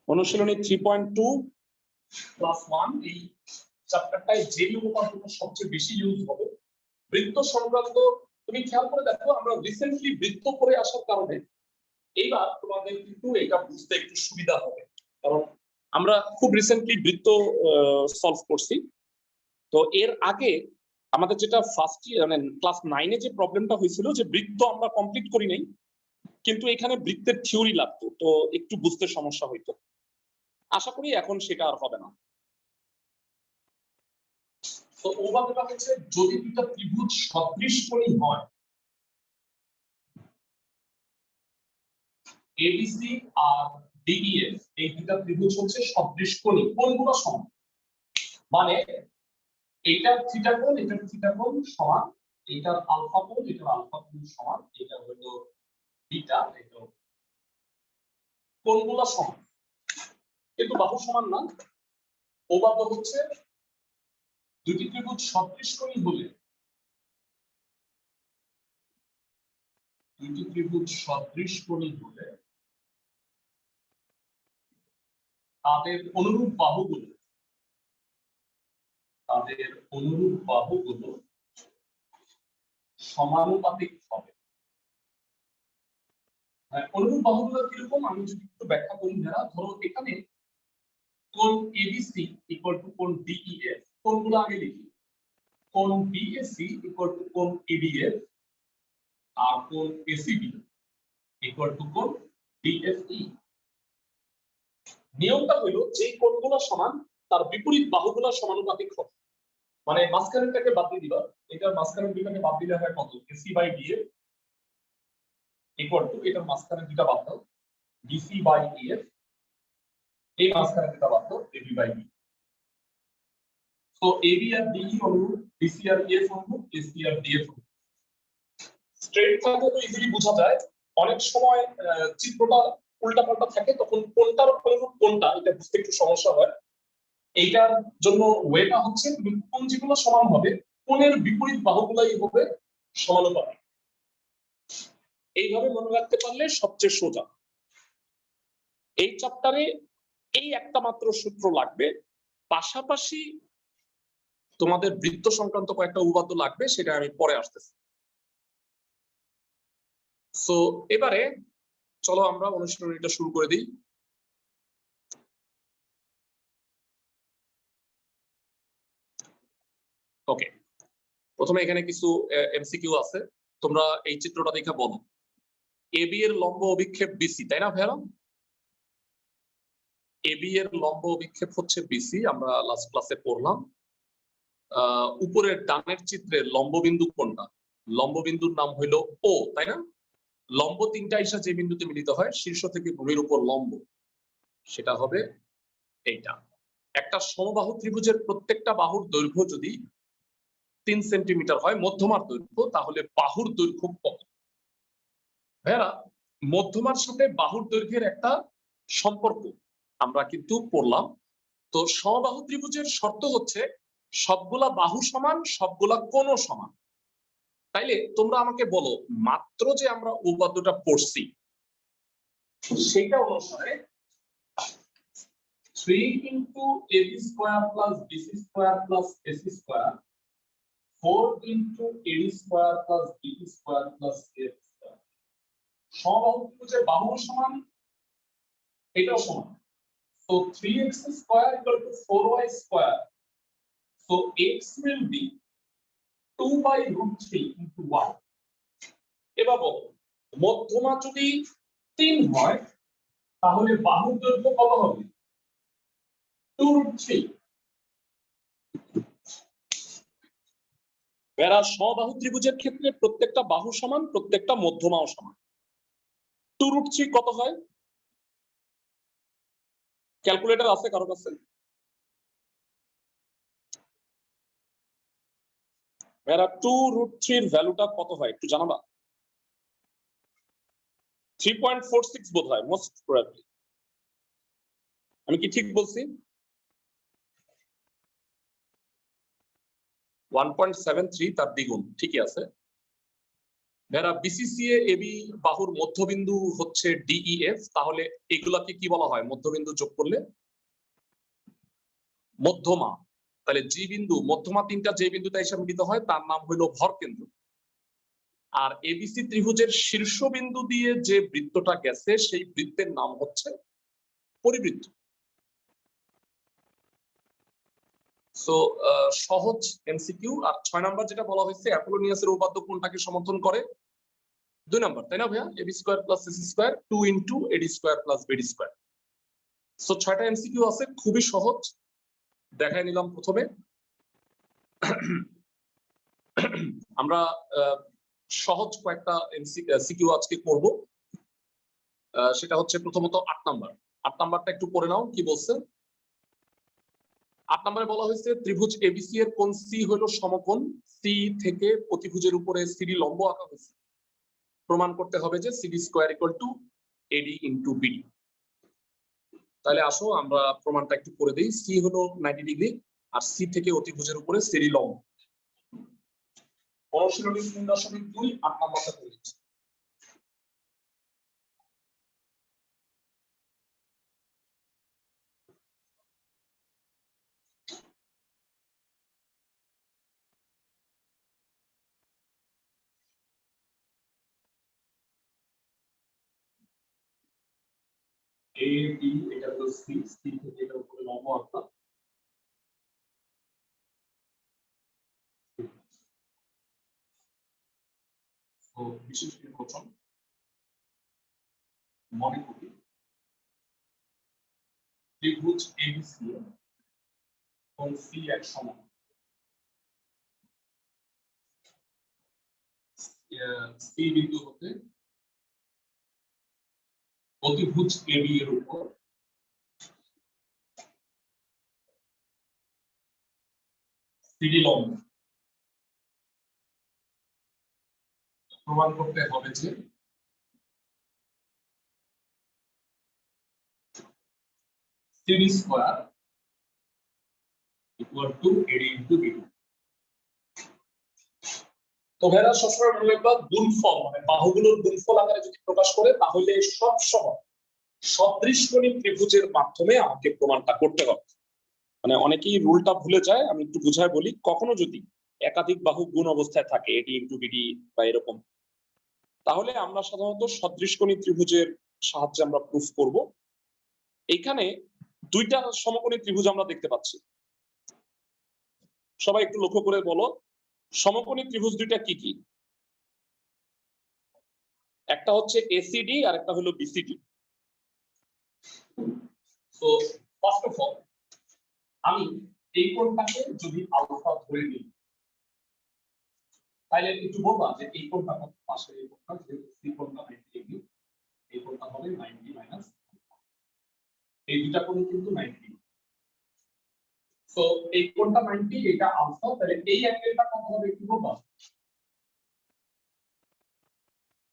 অনুশীলনী 3.2 ক্লাস 1 এই চ্যাপ্টারটায় যে উপপাদ্যটা সবচেয়ে বেশি ইউজ হবে বৃত্ত সংক্রান্ত। তুমি খেয়াল করে দেখো, আমরা রিসেন্টলি বৃত্ত করে আসার কারণে এইবার তোমাদের কিন্তু এটা বুঝতে একটু সুবিধা হবে, কারণ আমরা খুব রিসেন্টলি বৃত্ত সলভ করছি। তো এর আগে আমাদের যেটা ফার্স্ট মানে ক্লাস 9-এ যে প্রবলেমটা হয়েছিল যে বৃত্ত আমরা কমপ্লিট করি নাই, কিন্তু এখানে বৃত্তের থিওরি লাগতো, তো একটু বুঝতে সমস্যা হইতো। আশা করি এখন সেটা আর হবে না। তো উপপাদ্যটা হচ্ছে, যদি দুটো ত্রিভুজ সদৃশকোণী হয়, এবিসি আর ডিইএফ এই দুটো ত্রিভুজ হচ্ছে সদৃশকোণী, কোণগুলো সমান, মানে এইটার থিটা কোণ এটার থিটা কোণ সমান, এইটার আলফা কোণ এটার আলফা কোণ সমান, এটা হলো বিটা, এটা কোণগুলো সমান কিন্তু বাহু সমান না। উপপাদ্য হচ্ছে দুটি ত্রিভুজ সদৃশকোণী হলে তাদের অনুরূপ বাহুগুলো সমানুপাতিক হবে। অনুরূপ বাহুগুলো কিরকম আমি যদি একটু ব্যাখ্যা করি, যারা ধরো এখানে কোণ এবিসি ইকুয়াল টু কোণ ডিইএফ, কোণগুলো আগে লিখি। কোণ বিএসি ইকুয়াল টু কোণ এডিএফ আর কোণ এসিবি ইকুয়াল টু কোণ ডিএফই। নিয়মটা হলো যে কোণগুলো সমান তার বিপরীত বাহুগুলো সমানুপাতিক হবে। মানে মাঝখানেরটাকে বাদ দিয়ে দিবা, এটার মাঝখানের দুটাকে বাদ দিলে হয় কত, AC by DF equal to এটার মাঝখানের দুটা বাদ দাও, ডিসি বাই ডিএফ, এই মাঝখানের দুটা বাদ দাও, এবি বাই ডি। তো এবি আর ডিই অনুরূপ, ডিসি আর ইএফ অনুরূপ, এসি আর ডিএফ অনুরূপ। স্ট্রেট থাকলে তো ইজিলি বোঝা যায়। অনেক সময় চিত্রটা উল্টাপাল্টা থাকে, তখন কোনটার অনুরূপ কোনটা এটা বুঝতে একটু সমস্যা হয়। এইটার জন্য ওয়েটা হচ্ছে তুমি কোণ যেগুলো সমান হবে কোণের বিপরীত বাহুগুলাই হবে সমানুপাতিক। এইভাবে মনে রাখতে পারলে সবচেয়ে সোজা। এই চ্যাপ্টারে এই একটা মাত্র সূত্র লাগবে, পাশাপাশি তোমাদের বৃত্ত সংক্রান্ত কয়েকটা উপপাদ্য লাগবে, সেটা আমি পরে আসতেছি। সো এবারে চলো আমরা অনুশীলনীটা শুরু করে দিই। ওকে, প্রথমে এখানে কিছু এমসিকিউ আছে, তোমরা এই চিত্রটা দেখে বলো। এবি এর লম্ব অভিক্ষেপ বিসি, তাই না ভাইয়া? এবি এর লম্ব অভিক্ষেপ হচ্ছে বিসি, আমরা লাস্ট ক্লাসে পড়লাম। উপরের ডানের চিত্রে লম্ববিন্দু কোনটা? লম্ববিন্দুর নাম হইলো ও, তাই না? লম্ব তিনটা এসে যে বিন্দুতে মিলিত হয় শীর্ষ থেকে ভূমির উপর লম্ব, সেটা হবে এইটা। একটা সমবাহু ত্রিভুজের প্রত্যেকটা বাহুর দৈর্ঘ্য যদি 3 সেন্টিমিটার হয়, মধ্যমার দৈর্ঘ্য, তাহলে বাহুর দৈর্ঘ্য কত? ভাইয়া, মধ্যমার সাথে বাহুর দৈর্ঘ্যের একটা সম্পর্ক আমরা কিন্তু পড়লাম। তো সমবাহু ত্রিভুজের শর্ত হচ্ছে সবগুলা বাহু সমান, সবগুলা কোণও সমান। তাইলে তোমরা আমাকে বলো, মাত্র যে আমরা উপপাদ্যটা পড়ছি সেটা অনুসারে 3 into AB square plus BC square plus AC square, 4 into AB square plus BC square plus AC square. সমবাহু ত্রিভুজের বাহু সমান, এটাও সমান। So 3x square equal to 4y square. So x will be 2 by root 3 into y. এবার বলো, মধ্যমা যদি 3 হয় তাহলে বাহুর দৈর্ঘ্য কত হবে? 2 root 3। এরা সমবাহু ত্রিভুজের ক্ষেত্রে প্রত্যেকটা বাহু সমান, প্রত্যেকটা মধ্যমাও সমান। 2 root 3 কত হয়? ক্যালকুলেটর আছে কারো কাছে? এরা 2 root 3 এর ভ্যালুটা কত হয় একটু জানাবা? 3.46 বোধ হয়, মোস্ট প্রবাবলি। আমি কি ঠিক বলছি? 1.73 তার দ্বিগুণ, ঠিকই আছে। যারা বিসিসিএ এবি বাহুর মধ্যবিন্দু হচ্ছে ডিইএফ, তাহলে এগুলাকে কি বলা হয়? মধ্যবিন্দু যোগ করলে মধ্যমা। তাহলে জি বিন্দু মধ্যমা তিনটা যে বিন্দুতে এসে মিলিত হয় তার নাম হলো ভরকেন্দ্র। আর এবিসি ত্রিভুজের শীর্ষবিন্দু দিয়ে যে বৃত্তটা গেছে সেই বৃত্তের নাম হচ্ছে পরিবৃত্ত। সো সহজ এমসিকিউ। আর 6 নাম্বার যেটা বলা হয়েছে, অ্যাপোলোনিয়াসের উপপাদ্য কোনটাকে সমর্থন করে? 2 নাম্বার, তাই না ভাইয়া? AB square plus CC square 2 into AD square plus BD square. So 6টা এমসিকিউ আছে, খুবই সহজ। দেখাই নিলাম প্রথমে। আমরা সহজ কয়েকটা সিকিউ আজকে করব। সেটা হচ্ছে প্রথমত 8 নাম্বার। 8 নাম্বারটা একটু পড়ে নাও কি বলছে। 8 নম্বরে বলা হয়েছে ত্রিভুজ এবিসি এর কোণ সি হলো সমকোণ, সি থেকে প্রতিভুজের উপরে সিডি লম্ব আঁকা হয়েছে। প্রমাণ করতে হবে যে CD square equal to AD into BD. তাহলে আসো আমরা প্রমাণটা একটু করে দেই। সি হলো 90 ডিগ্রি আর সি থেকে অতিভুজের উপরে সিডি লম্ব। অনুশীলনী 3.2 8 নম্বরটা করে দিচ্ছি। এ বি এটা হলো সি, সি থেকে এটা উপরে লম্ব আঁকা। তো বিশেষ নির্বাচন মনে করি ত্রিভুজ এবিসি কোণ সি এক সমান সি বিন্দু হতে অতিভুজ এবি এর উপর সিডি লম্ব। প্রমাণ করতে হবে যে CD square equal to AD into BD. তো ভাইরা সবসময় মনে রাখবা গুণফল মানে বাহুগুলোর গুণফল আকারে যদি প্রকাশ করে তাহলে সব সময় সদৃশকোণী ত্রিভুজের মাধ্যমে আমাকে প্রমাণটা করতে হবে। মানে অনেকেই রুলটা ভুলে যায়, আমি একটু বুঝায় বলি। কখনো যদি একাধিক বাহু গুণ অবস্থায় থাকে এডি ইনটু বিডি বা এরকম, তাহলে আমরা সাধারণত সদৃশকোণী ত্রিভুজের সাহায্যে আমরা প্রুফ করব। এখানে দুইটা সমকোণী ত্রিভুজ আমরা দেখতে পাচ্ছি। সবাই একটু লক্ষ্য করে বলো সমকোণী ত্রিভুজ দুইটা কি কি? একটা হচ্ছে এসিডি আর একটা হলো বিসিডি। তো ফার্স্ট অফ অল আমি এই কোণটাকে যদি আলফা ধরে নিই, তাহলে একটু বলবা যে এই কোণটা কত? পাশে এই কোণটা যেহেতু সি কোণটা 90 ডিগ্রি, এই কোণটা হবে 90 মাইনাস, এই দুইটা কোণ কিন্তু 90 ডিগ্রি। সো এই কোণটা 90, এটা আলফা, তাহলে এই অ্যাঙ্গেলটা কত হবে একটু বলবা?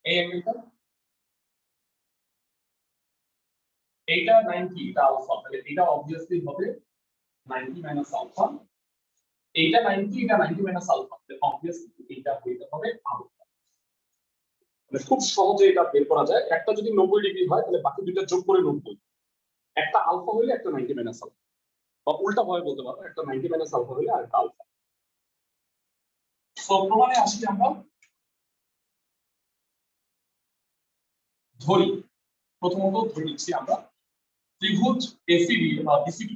এই অ্যাঙ্গেলটা এইটা 90, এটা আলফা, তাহলে এটা অবভিয়াসলি হবে 90 মাইনাস আলফা। এইটা 90, এটা 90 মাইনাস আলফা, তাহলে অবভিয়াসলি এটা হইতে হবে আলফা। মানে খুব সহজে এটা বের করা যায়। একটা যদি 90 ডিগ্রি হয় তাহলে বাকি দুইটা যোগ করে 90। একটা আলফা হইলে একটা 90 মাইনাস আলফা, বা উল্টা ভাবে বলতে পারো একটা 90 মাইনাস আলফা হইলে আরেকটা আলফা। সো প্রমাণে আসি আমরা। ধরি প্রথমত ধরে নিচ্ছি আমরা ত্রিভুজ এসিডি বা বিসিডি,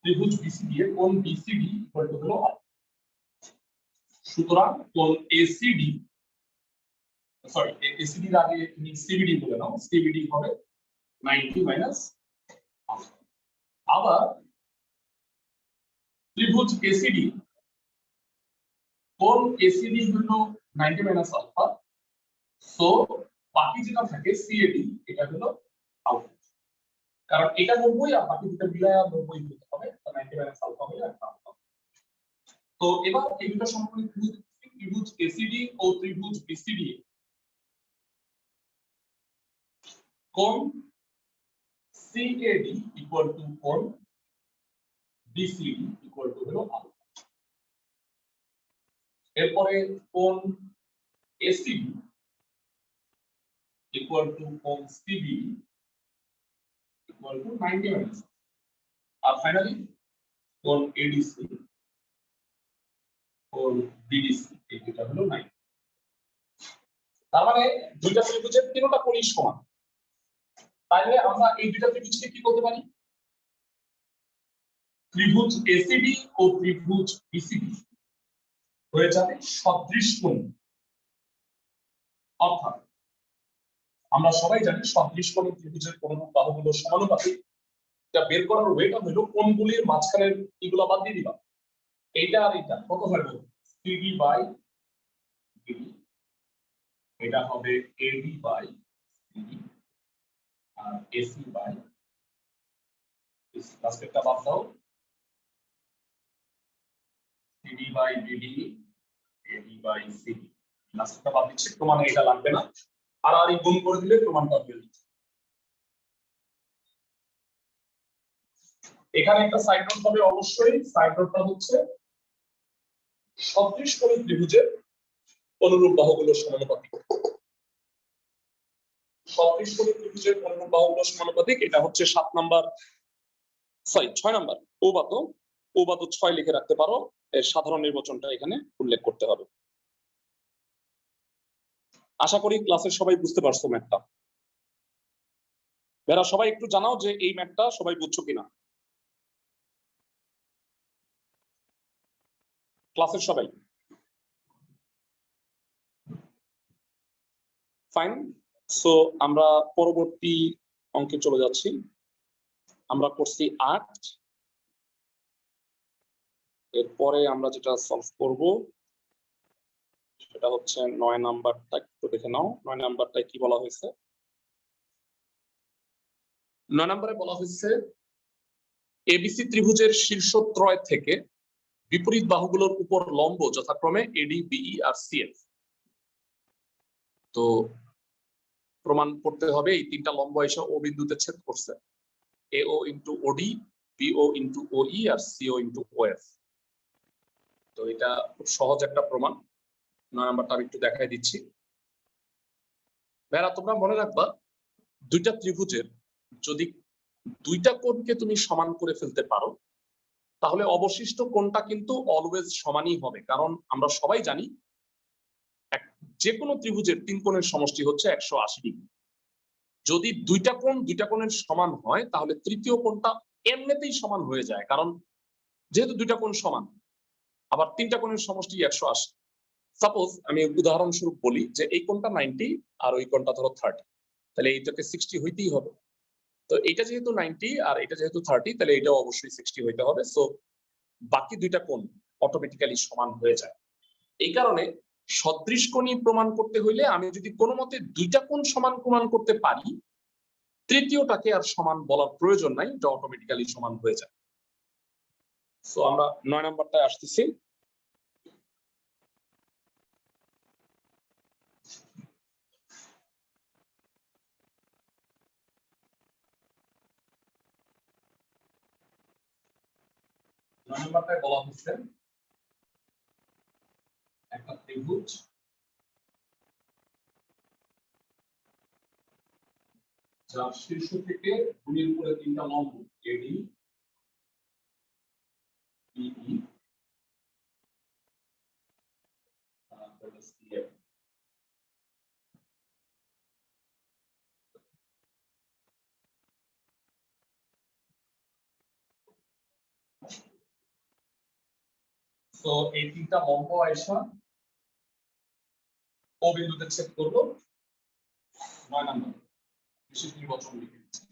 ত্রিভুজ বিসিডি এর কোণ বিসিডি ইকুয়াল টু হলো আলফা। সুতরাং কোণ এসিডি, সরি এসিডি এর আগে তুমি সিবিডি বলে নাও, সিবিডি হবে 90 মাইনাস আলফা। আবার ত্রিভুজ এসিডি, কোণ এসিডি হলো 90 মাইনাস আলফা। সো বাকি যেটা থাকে সিএডি, এটা হলো আলফা। কারণ এটা 90 আর বাকি দুটো মিলায়া 90 হতে হবে, তো 90 মাইনাস আলফা হলে একটা আলফা। তো এবার এই দুটো সমকোণী ত্রিভুজ, ত্রিভুজ এসিডি ও ত্রিভুজ বিসিডি কোণ সিএডি ইকুয়াল টু কোণ বিসিডি ইকুয়াল টু হলো আলফা। এরপরে কোণ এসিবি ইকুয়াল টু কোণ সিবি ইকুয়াল টু 90 মাইনাস, আর ফাইনালি কোণ এডিসি কোণ বিডিসি এই দুটো হলো 90। তার মানে দুইটা ত্রিভুজের তিনটা কোণই সমান। তাইলে আমরা এই দুইটা ত্রিভুজকে কি বলতে পারি? ত্রিভুজ এসিবি ও ত্রিভুজ বিসিবি হয়ে যাবে সদৃশকোণী। অর্থাৎ আমরা সবাই জানি সদৃশকোণী ত্রিভুজের কোণের বাহুগুলো সমানুপাতিক। এটা বের করার ওয়েটা হলো কোণগুলির মাঝখানের এগুলো বাদ দিয়ে দিবা, এইটা আর এটা কত হয় বল, সিডি বাই বিডি, এটা হবে এবি বাই সিডি আর এসি বাই লাস্টেরটা বাদ দাও, CD by BD AB by CD, লাস্টটা বাদ দিচ্ছে, প্রমাণে এটা লাগবে না, আর আর গুণ করে দিলে প্রমাণটা হয়ে যাবে। এখানে একটা সাইড নোট হবে অবশ্যই, সাইড নোটটা হচ্ছে সদৃশকোণী ত্রিভুজের অনুরূপ বাহুগুলো সমানুপাতিক। সদৃশকোণী ত্রিভুজের অনুরূপ বাহুগুলো সমানুপাতিক, এটা হচ্ছে 7 নাম্বার, সরি 6 নাম্বার ঔবাত। ঔবাত 6 লিখে রাখতে পারো, এর সাধারণ নির্বাচনটা এখানে উল্লেখ করতে হবে। আশা করি ক্লাসের সবাই বুঝতে পারছো ম্যাথটা। বেরা সবাই একটু জানাও যে এই ম্যাথটা সবাই বুঝছো কিনা ক্লাসের সবাই। ফাইন, সো আমরা পরবর্তী অঙ্কে চলে যাচ্ছি। আমরা করছি 8, এরপরে আমরা যেটা সলভ করব সেটা হচ্ছে 9 নাম্বারটা। একটু দেখে নাও 9 নাম্বারটায় কি বলা হয়েছে। 9 নম্বরে বলা হয়েছে এবিসি ত্রিভুজের শীর্ষত্রয় থেকে বিপরীত বাহুগুলোর উপর লম্ব যথাক্রমে এডি, বিই আর সিএফ। তো প্রমাণ করতে হবে এই তিনটা লম্ব এসে ও বিন্দুতে ছেদ করছে, এও ইন্টু ওডি, বিও ইন্টু ওই আর সিও ইন্টু ওএফ। তো এটা খুব সহজ একটা প্রমাণ। 9 নাম্বারটা আমি একটু দেখাই দিচ্ছি। ভাইরা তোমরা মনে রাখবা, দুইটা ত্রিভুজের যদি দুইটা কোণকে তুমি সমান করে ফেলতে পারো তাহলে অবশিষ্ট কোণটা কিন্তু অলওয়েজ সমানই হবে, কারণ আমরা সবাই জানি যে কোনো ত্রিভুজের 3 কোণের সমষ্টি হচ্ছে 180 ডিগ্রি। যদি দুইটা কোণের সমান হয় তাহলে তৃতীয় কোণটা এমনিতেই সমান হয়ে যায়, কারণ যেহেতু দুইটা কোণ সমান, আবার 3টা কোণের সমষ্টি 180। সাপোজ আমি উদাহরণস্বরূপ বলি যে এই কোণটা 90 আর ওই কোণটা ধরো 30, তাহলে এইটাকে 60 হইতেই হবে। তো এটা যেহেতু 90 আর এটা যেহেতু 30, তাহলে এটাও অবশ্যই 60 হইতে হবে। সো বাকি দুইটা কোণ অটোমেটিক্যালি সমান হয়ে যায়। এই কারণে সদৃশকোণী প্রমাণ করতে হইলে আমি যদি কোনো মতে দুইটা কোণ সমান প্রমাণ করতে পারি, তৃতীয়টাকে আর সমান বলার প্রয়োজন নাই, এটা অটোমেটিক্যালি সমান হয়ে যায়। সো আমরা 9 নাম্বারটায় আসতেছি। নাম্বারটায় বলা হচ্ছে একটা ত্রিভুজ যার শীর্ষ থেকে ভূমির উপরে তিনটা লম্ব এডি, বিই আর সিএফ। তো এই তিনটা লম্ব আয়সা ও বিন্দুতে ছেদ করবো। 9 নাম্বার বিশেষ নির্বাচন লিখে দিচ্ছি।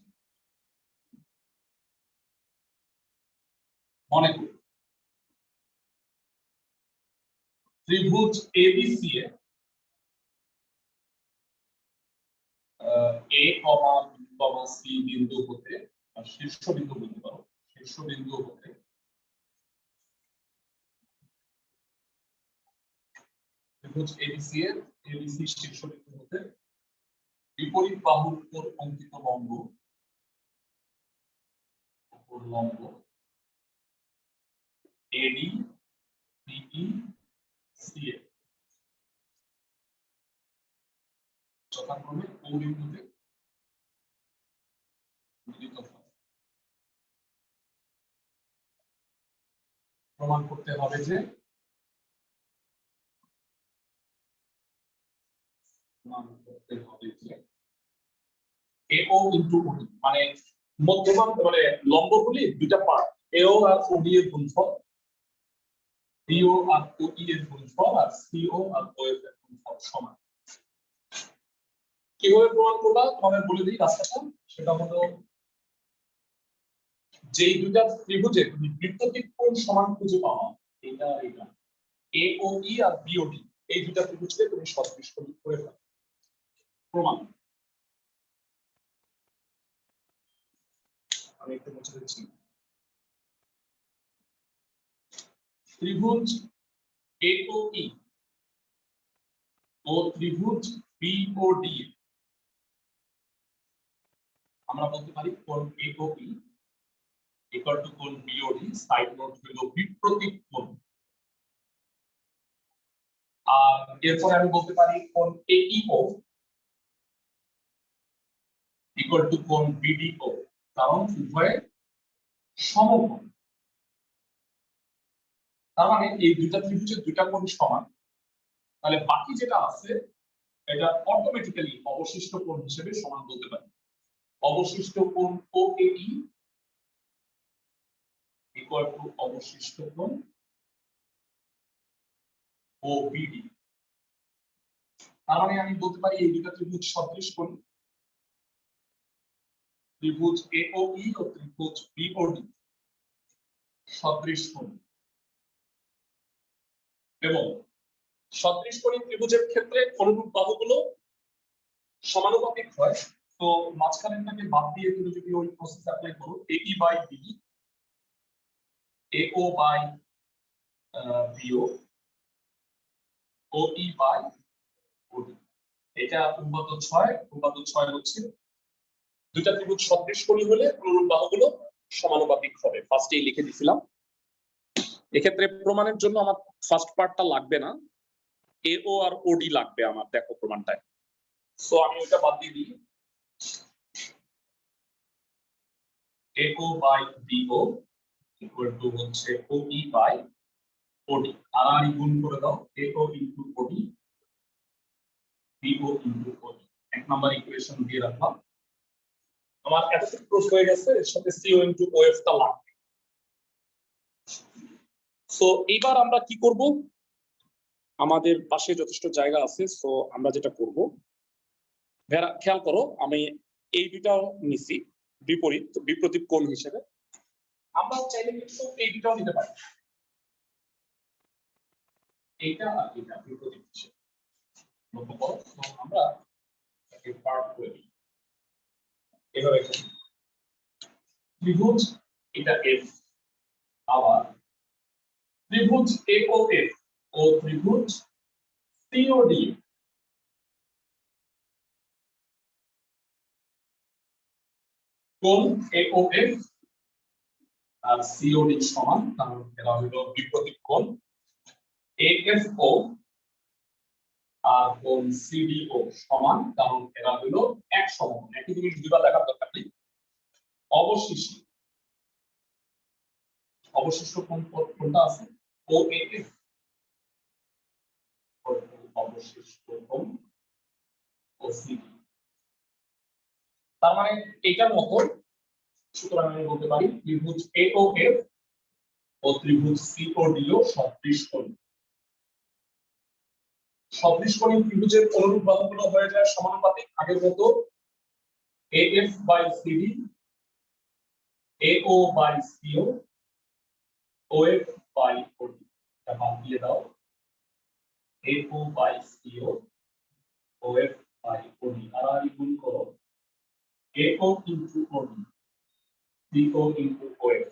মনে করি ত্রিভুজ এবিসি এ এ কমা বি কমা সি বিন্দু হতে শীর্ষ বিন্দু বলতে পারো, শীর্ষ বিন্দু হতে ত্রিভুজ এবিসি এর এবিসি শীর্ষ বিন্দু হতে বিপরীত বাহুর উপর অঙ্কিত লম্ব লম্ব এডি, বিই CF যথাক্রমে ও বিন্দুতে মিলিত হয়। প্রমাণ করতে হবে যে AO ইনটু OD মানে মধ্যমান মানে লম্বগুলি দুইটা পার্ট AO আর OD এর গুণফল, BO আর OE এর গুণফল আর CO আর OF এর গুণফল সমান। কিভাবে প্রমাণ করবা তোমাদের বলে দিই রাস্তাটা, সেটা হলো যেই দুইটা ত্রিভুজে তুমি বৃত্তটিক কোণ সমান খুঁজে পাও, এটা এটা AOE আর BOD এই দুইটা ত্রিভুজকে তুমি সদৃশ কোণ করে ফেলো। প্রমাণ আমি একটু মুছে দিচ্ছি। ত্রিভুজ AOE ও ত্রিভুজ BOD আমরা বলতে পারি কোণ AOE ইকুয়াল টু কোণ BOD, সাইড নোট হলো বিপ্রতীক কোণ। আর এরপর আমি বলতে পারি কোণ AEO ইকুয়াল টু কোণ BDO, কারণ উভয়ে সমকোণ। তার মানে এই দুইটা ত্রিভুজের দুইটা কোণ সমান, তাহলে বাকি যেটা আছে এটা অটোমেটিক্যালি অবশিষ্ট কোণ হিসেবে সমান বলতে পারি। অবশিষ্ট কোণ OAE ইকুয়াল টু অবশিষ্ট কোণ OBD। তার মানে আমি বলতে পারি এই দুইটা ত্রিভুজ সদৃশ কোণ, ত্রিভুজ AOE ও ত্রিভুজ BOD সদৃশ কোণ। এবং সদৃশ কোণী ত্রিভুজের ক্ষেত্রে অনুরূপ বাহুগুলো সমানুপাতিক হয়। তো মাঝখানেরটাকে বাদ দিয়ে তুমি যদি ওই প্রসেস অ্যাপ্লাই করো, AE by BD, AO by BO, OE by OD, এটা অনুপাত 6। অনুপাত 6 হচ্ছে দুইটা ত্রিভুজ সদৃশ কোণী হলে অনুরূপ বাহুগুলো সমানুপাতিক হবে। ফার্স্টেই লিখে দিছিলাম। এক্ষেত্রে প্রমাণের জন্য আমার ফার্স্ট পার্টটা লাগবে না, AO আর OD লাগবে আমার। দেখো প্রমাণটায়, সো আমি ওটা বাদ দিয়ে দিই। AO by BO equal to হচ্ছে OE বাই OD, আর আমি গুণ করে দাও AO into OD, BO into OD। এক নাম্বার ইকুয়েশন দিয়ে রাখলাম। আমার এতটুকু প্রুফ হয়ে গেছে, এর সাথে CO ইনটু OF টা লাগবে। সো এবার আমরা কি করব, আমাদের পাশে যথেষ্ট জায়গা আছে, সো আমরা যেটা করব, খেয়াল করো আমি এই দুটাও নিছি বিপরীত কোণ হিসেবে। আমরা চাইলে কিন্তু এই দুটাও নিতে পারি, এইটা আর এটা বিপরীত হিসেবে। আমরা এটাকে পার্ট করে দিই এভাবে। ত্রিভুজ এটা F, আবার ত্রিভুজ AOF ও ত্রিভুজ COD কোণ AOF আর COD সমান, কারণ এরা হলো বিপরীত কোণ। AFO আর কোণ CDO সমান, কারণ এরা হলো এক সমকোণ। একই জিনিস দুইবার দেখার দরকার নেই। অবশিষ্ট কোণ কোনটা আছে, OAF অবশিষ্ট কোণ OCD। তার মানে এটার মতো, সুতরাং আমি বলতে পারি ত্রিভুজ AOF ও ত্রিভুজ COD ও সদৃশ কোণ। সদৃশ কোণী ত্রিভুজের অনুরূপ বাহুগুলো হয়ে যায় সমানুপাতিক, আগের মতো AF by CD, AO by CO, OF by OD। এটা বাদ দিয়ে দাও, AO by CO, OF by OD, আর আমি গুণ করো AO into OD, CO into OF।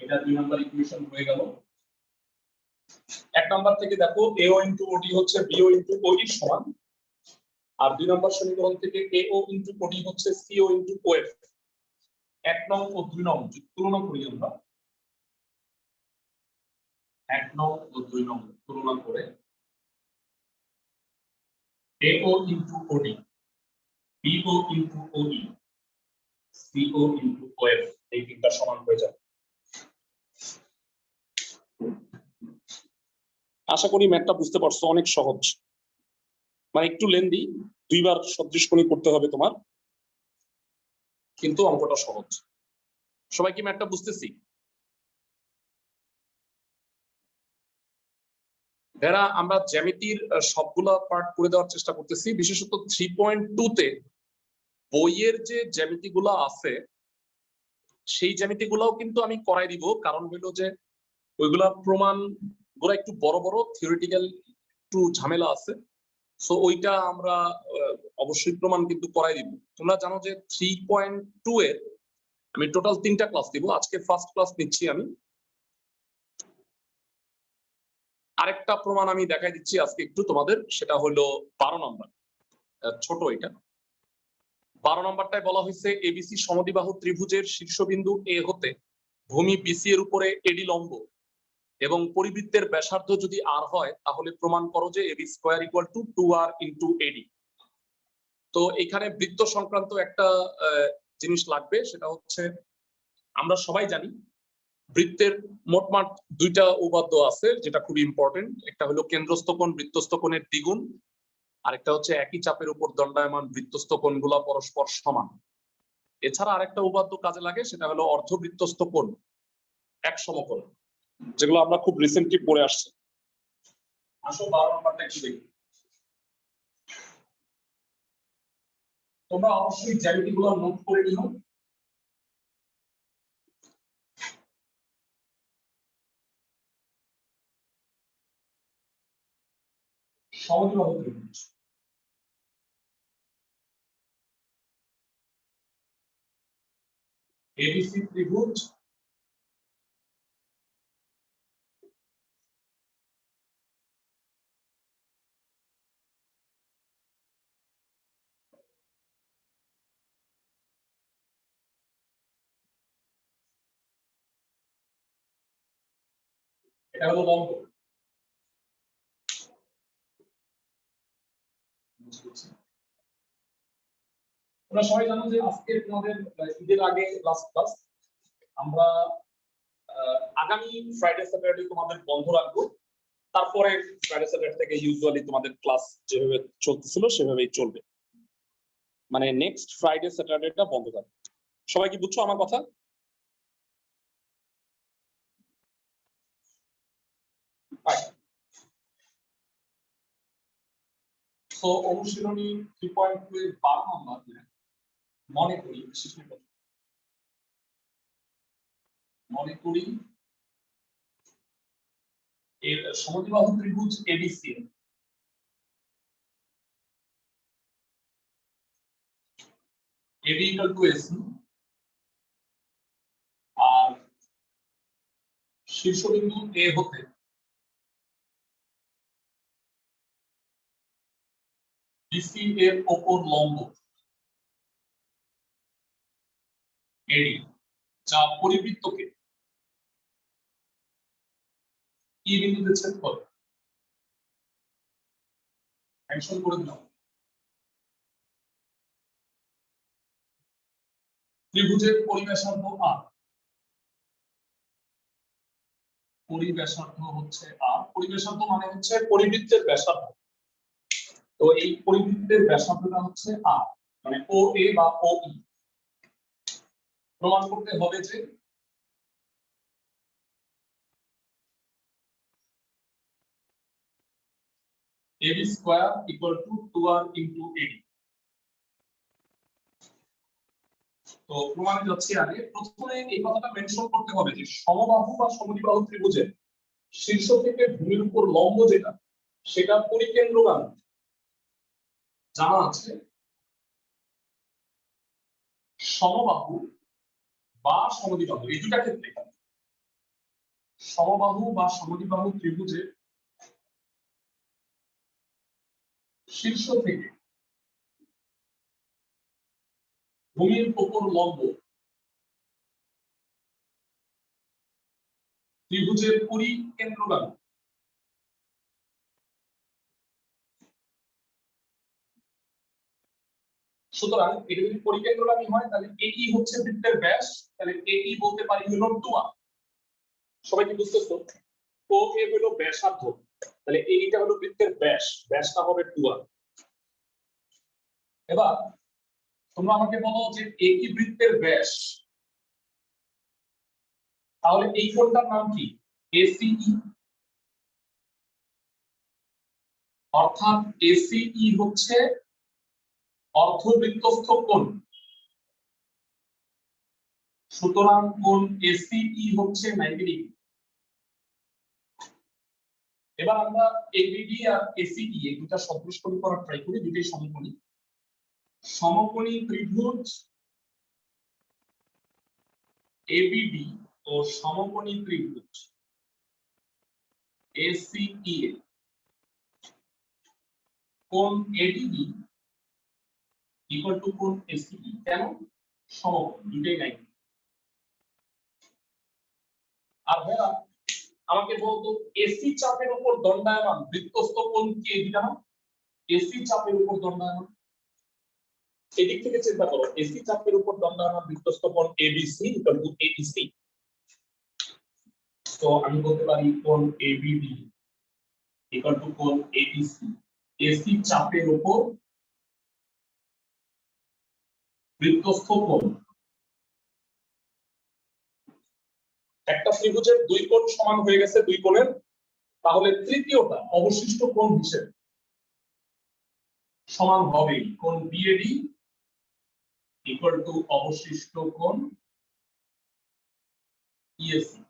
এটা 2 নাম্বার ইকুয়েশন হয়ে গেল। এক নাম্বার থেকে দেখো AO ইনটু OD হচ্ছে BO ইনটু OE সমান, আর 2 নাম্বার সমীকরণ থেকে AO ইনটু OD হচ্ছে CO ইনটু OF। 1 নং ও 2 নং তুলনা করি আমরা। 1 নং ও 2 নং তুলনা করে AO into OD, BO into OE, CO into OF এই তিনটা সমান হয়ে যাবে। আশা করি ম্যাথটা বুঝতে পারছো, অনেক সহজ, মানে একটু লেন্দি, দুইবার সদৃশকোণী করতে হবে তোমার, কিন্তু অঙ্কটা সহজ। সবাই কি ম্যাথটা বুঝতেছি? যারা আমরা জ্যামিতির সবগুলা পার্ট করে দেওয়ার চেষ্টা করতেছি, বিশেষত 3.2 তে বইয়ের যে জ্যামিতিগুলো আছে সেই জ্যামিতিগুলোও কিন্তু আমি করাই দিব, কারণ হইলো যে ওইগুলা প্রমাণ গুলা একটু বড় বড়, থিওরিটিক্যাল একটু ঝামেলা আছে, সো ওইটা আমরা অবশ্যই প্রমাণ কিন্তু করাই দিব। তোমরা জানো যে 3.2 এর আমি টোটাল 3টা ক্লাস দিব, আজকে ফার্স্ট ক্লাস নিচ্ছি আমি। আরেকটা প্রমাণ আমি দেখাই দিচ্ছি আজকে একটু তোমাদের, সেটা হলো 12 নম্বর, ছোট এটা 12 নম্বরটায় বলা হয়েছে এবিসি সমদ্বিবাহু ত্রিভুজের শীর্ষবিন্দু এ হতে ভূমি বিসি এর উপরে এডি লম্ব এবং পরিবৃত্তের ব্যাসার্ধ যদি আর হয় তাহলে প্রমাণ করো যে AB square equal to 2r into AD. তো এখানে বৃত্ত সংক্রান্ত একটা জিনিস লাগবে, সেটা হচ্ছে আমরা সবাই জানি বৃত্তের মোটমাট দুইটা উপাদ্য আছে যেটা খুব ইম্পর্টেন্ট, একটা হলো কেন্দ্রস্থ কোণ বৃত্তস্থ কোণের দ্বিগুণ, আরেকটা হচ্ছে একই চাপের উপর দণ্ডায়মান বৃত্তস্থ কোণগুলো পরস্পর সমান। এছাড়া আরেকটা উপাদ্য কাজে লাগে, সেটা হলো অর্ধবৃত্তস্থ কোণ এক সমকোণ, যেগুলো আমরা খুব রিসেন্টলি পড়ে আসছি। আসো 12 নম্বরটা একটু দেখি। তোমরা অবশ্যই জ্যামিতিগুলো নোট করে নিও। সমদ্বিবাহু ত্রিভুজ, এবিসি ত্রিভুজ এটা হলো লম্ব। তোমরা সবাই জানো যে আজকে তোমাদের ঈদের আগে লাস্ট ক্লাস, আমরা আগামী ফ্রাইডে স্যাটারডে তোমাদের বন্ধ রাখবো, তারপরে ফ্রাইডে স্যাটারডে থেকে ইউজুয়ালি তোমাদের ক্লাস যেভাবে চলতেছিল সেভাবেই চলবে, মানে নেক্সট ফ্রাইডে স্যাটারডেটা বন্ধ থাকবে। সবাই কি বুঝছো আমার কথা? তো অনুশীলনী 3.2 এর 12 নম্বর মনে করি, এর সমদ্বিবাহু ত্রিভুজ ABC AB equal to AC আর শীর্ষবিন্দু A হতে BC এর উপর লম্ব AD যা পরিবৃত্তকে E বিন্দুতে ছেদ করে। মেনশন করে দিলাম ত্রিভুজের পরিব্যাসার্ধ R, পরিব্যাসার্ধ হচ্ছে R, পরিব্যাসার্ধ মানে হচ্ছে পরিবৃত্তের ব্যাসার্ধ, তো এই পরিবৃত্তের ব্যাসার্ধটা হচ্ছে R, মানে OA বা OE। প্রমাণ করতে হবে যে AB square equal to 2r into AD। তো প্রমাণে যাচ্ছি আগে, প্রথমে এই কথাটা মেনশন করতে হবে যে সমবাহু বা সমদ্বিবাহু ত্রিভুজের শীর্ষ থেকে ভূমির উপর লম্ব যেটা, সেটা পরিকেন্দ্রগামী। জানা আছে সমবাহু বা সমদ্বিবাহু এই দুটা ক্ষেত্রে সমবাহু বা সমদ্বিবাহু ত্রিভুজের শীর্ষ থেকে ভূমির উপর লম্ব ত্রিভুজের পরিকেন্দ্রগামী। সুতরাং এটা যদি পরিকেন্দ্রগামী হয় তাহলে AE হচ্ছে বৃত্তের ব্যাস, তাহলে AE বলতে পারি হলো 2r। সবাই কি বুঝতেছো? OA হলো ব্যাসার্ধ, তাহলে এইটা হলো বৃত্তের ব্যাস, ব্যাসটা হবে 2r। এবার তোমরা আমাকে বলো যে একই বৃত্তের ব্যাস, তাহলে এই কোণটার নাম কি? ACE। অর্থাৎ ACE হচ্ছে অর্ধবৃত্তস্থ কোণ। সুতরাং কোণ ACE হচ্ছে 90 ডিগ্রি। এবার আমরা ABD আর ACE এই দুটো সদৃশকোণ করার ট্রাই করি, দুটোই সমকোণী। সমকোণী ত্রিভুজ ABD ও সমকোণী ত্রিভুজ ACE কোণ ADB ইকুয়াল টু কোণ ACE। কেন? সমকোণ, দুটোই 90। আর ভাইয়া আমাকে বলতো এসি চাপের উপর দণ্ডায়মান বৃত্তস্থ কোণ কি? এটা না, এসি চাপের উপর দণ্ডায়মান। এদিক থেকে চিন্তা করো, এসি চাপের উপর দণ্ডায়মান বৃত্তস্থ কোণ এবিসি ইকুয়াল টু এডিসি। তো আমি বলতে পারি কোণ এবিডি ইকুয়াল টু কোণ এডিসি। এসি চাপের উপর বৃত্তস্থ কোণ। একটা ত্রিভুজের দুই কোণ সমান হয়ে গেছে দুই কোণের, তাহলে তৃতীয়টা অবশিষ্ট কোণ হিসেবে সমান হবে কোণ বিএডি ইকুয়াল টু অবশিষ্ট কোণ ইএসি।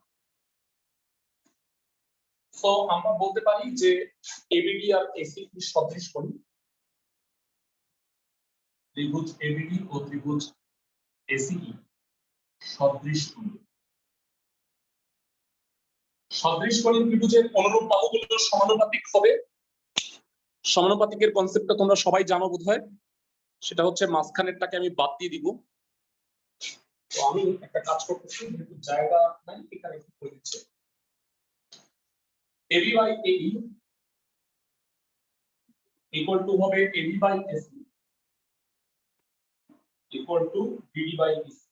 সো আমরা বলতে পারি যে এবিডি আর এসি কি সদৃশকোণ। ত্রিভুজ এবিডি ও ত্রিভুজ এসিই সদৃশকোণ। সদৃশকোণী ত্রিভুজের অনুরূপ বাহুগুলো সমানুপাতিক হবে। সমানুপাতিকের কনসেপ্টটা তোমরা সবাই জানো বোধহয়, সেটা হচ্ছে মাঝখানেরটাকে আমি বাদ দিয়ে দিব। তো আমি একটা কাজ করতেছি, যেহেতু জায়গা নাই এখানে একটু করে দিচ্ছি। AB by AE equal to হবে AB by AC equal to BD by EC.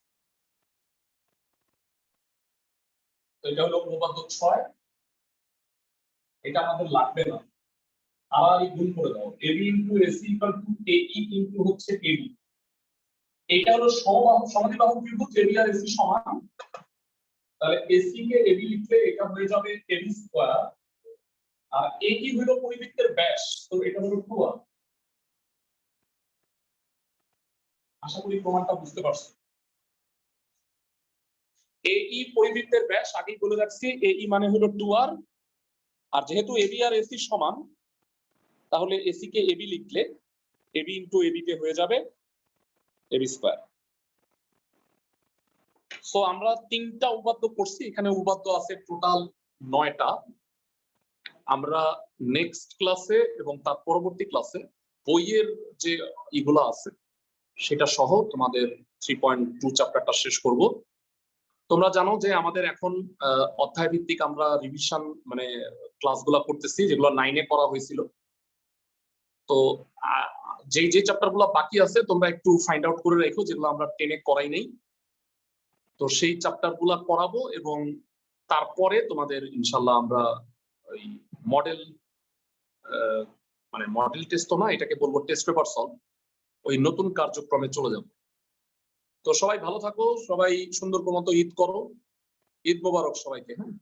তো এটা হলো উপপাদ্য 6। এটা আমাদের লাগবে না, আর এই গুণ করে দাও। AB into AC equal to AE into হচ্ছে এবি। এটা হলো সমবাহু সমাধিবাহু ত্রিভুজ এবি আর এসি সমান। তাহলে এসি কে এবি লিখলে এটা হয়ে যাবে এবি স্কয়ার, আর এই হলো পরিবৃত্তের ব্যাস, তো এটা হলো 2r। আশা করি প্রমাণটা বুঝতে পারছো। এই পরিবৃত্তের ব্যাস আগেই বলে রাখছি, এই মানে হলো 2r। আর যেহেতু এবি আর এসি সমান, তাহলে এসি কে এবি লিখলে এবি ইনটু এবি তে হয়ে যাবে এবি স্কয়ার। সো আমরা তিনটা উপপাদ্য করছি, এখানে উপপাদ্য আছে টোটাল 9টা। আমরা নেক্সট ক্লাসে এবং তার পরবর্তী ক্লাসে বইয়ের যে ইগুলো আছে সেটা সহ তোমাদের 3.2 চ্যাপ্টারটা শেষ করব। তোমরা জানো যে আমাদের এখন অধ্যায় ভিত্তিক আমরা রিভিশন মানে ক্লাসগুলো করতেছি, যেগুলো 9-এ করা হয়েছিল। তো যে যে চ্যাপ্টারগুলো বাকি আছে তোমরা একটু ফাইন্ড আউট করে রাখো, যেগুলো আমরা 10-এ করাই নেই। তো সেই চ্যাপ্টারগুলো করাবো এবং তারপরে তোমাদের ইনশাআল্লাহ আমরা ওই মডেল মানে মডেল টেস্ট তো না, এটাকে বলবো টেস্ট পেপার সলভ, ওই নতুন কার্যক্রমে চলে যাব। তো সবাই ভালো থাকো, সবাই সুন্দর মতো ঈদ করো। ঈদ মোবারক সবাইকে। হ্যাঁ,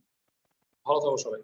ভালো থাকো সবাই।